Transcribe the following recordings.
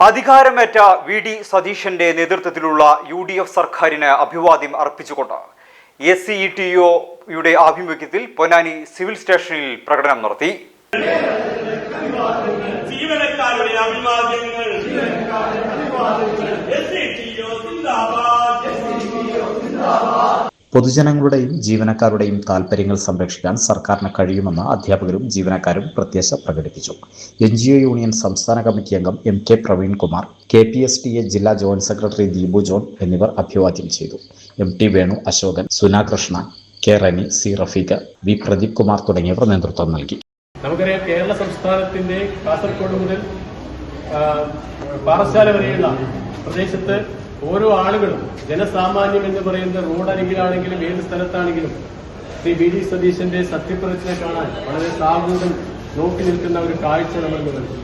അധികാരമേറ്റ VD. സതീശന്റെ നേതൃത്വത്തിലുള്ള UDF സർക്കാരിന് അഭിവാദ്യം അർപ്പിച്ചുകൊണ്ട് SCETO-യുടെ ആഭിമുഖ്യത്തിൽ പൊന്നാനി സിവിൽ സ്റ്റേഷനിൽ പ്രകടനം നടത്തി. ജീവനക്കാരുടെ അഭിവാദ്യങ്ങൾ. പൊതുജനങ്ങളുടെയും ജീവനക്കാരുടെയും താൽപര്യങ്ങൾ സംരക്ഷിക്കാൻ സർക്കാരിന് കഴിയുമെന്ന് അധ്യാപകരും ജീവനക്കാരും പ്രത്യാശ പ്രകടിപ്പിച്ചു. NGO യൂണിയൻ സംസ്ഥാന കമ്മിറ്റി അംഗം MK പ്രവീൺകുമാർ, KPSTA ജില്ലാ ജോയിന്റ് സെക്രട്ടറി ദീപു ജോൺ എന്നിവർ അഭിവാദ്യം ചെയ്തു. MT Venu, Ashokan, സുനാകൃഷ്ണ, K Renny, C Rafeeq, V Pradeep Kumar തുടങ്ങിയവർ നേതൃത്വം നൽകി. നമുക്കറിയാം, കേരള സംസ്ഥാനത്തിന്റെ കാസർഗോഡ് മുതൽ പാറശാല വരെയുള്ള പ്രദേശത്ത് ഓരോ ആളുകളും ജനസാമാന്യം എന്ന് പറയുന്ന റോഡരികിലാണെങ്കിലും ഏത് സ്ഥലത്താണെങ്കിലും ശ്രീ വി.ഡി. സതീശന്റെ സത്യപ്രതിജ്ഞ കാണാൻ വളരെ സാമൂഹ്യം നോക്കി നിൽക്കുന്ന ഒരു കാഴ്ച നമ്മൾ കണ്ടു.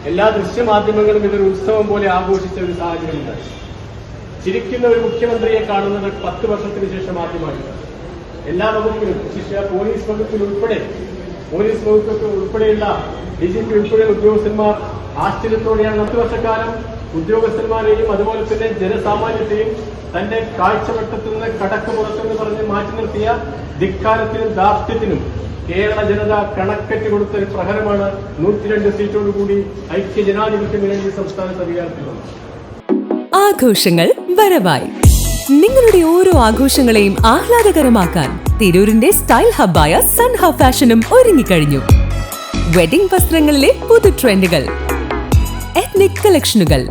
എല്ലാ ദൃശ്യമാധ്യമങ്ങളും ഇതൊരു ഉത്സവം പോലെ ആഘോഷിച്ച ഒരു സാഹചര്യമുണ്ടായി. ചിരിക്കുന്ന ഒരു മുഖ്യമന്ത്രിയെ കാണുന്നത് 10 വർഷത്തിന് ശേഷം ആദ്യമായിട്ടാണ്. എല്ലാ വകുപ്പിലും, പോലീസ് വകുപ്പിൽ ഉൾപ്പെടെയുള്ള DGP ഉൾപ്പെടെയുള്ള ഉദ്യോഗസ്ഥന്മാർ ആശ്ചര്യത്തോടെയാണ് 10 വർഷക്കാലം ഉദ്യോഗസ്ഥന്മാരെയും അതുപോലെ തന്നെ ജനസാമാന്യത്തെയും തന്റെ കാഴ്ചവട്ടത്തിൽ നിന്ന് കടക്ക് പുറത്തെന്ന് പറഞ്ഞ് മാറ്റി നിർത്തിയ ധിക്കാരത്തിനും ധാർഷ്ട്യത്തിനും കേരള ജനത കണക്കറ്റ് കൊടുത്ത ഒരു പ്രഹരമാണ് 102 സീറ്റോടുകൂടി ഐക്യ ജനാധിപത്യ മുന്നണി സംസ്ഥാനത്ത് അധികാരത്തിൽ വന്നത്. ആഘോഷങ്ങൾ വരവായി. നിങ്ങളുടെ ഓരോ ആഘോഷങ്ങളെയും ആഹ്ലാദകരമാക്കാൻ തിരൂരിന്റെ സ്റ്റൈൽ ഹബ്ബായ സൻഹ ഫാഷനും ഒരുങ്ങിക്കഴിഞ്ഞു. വെഡിംഗ് വസ്ത്രങ്ങളിലെ പുതു ട്രെൻഡുകൾ, എത്നിക് കളക്ഷനുകൾ,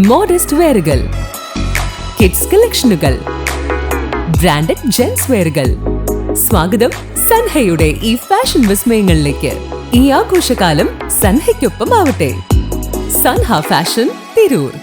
മോഡസ്റ്റ് വെയറുകൾ, കിഡ്സ് കളക്ഷനുകൾ, ബ്രാൻഡഡ് ജെൻസ് വെയറുകൾ. സ്വാഗതം സൻഹയുടെ ഈ ഫാഷൻ വിസ്മയങ്ങളിലേക്ക്. ഈ ആഘോഷകാലം സൻഹയ്ക്കൊപ്പം ആവട്ടെ. സൻഹ ഫാഷൻ, തിരൂർ.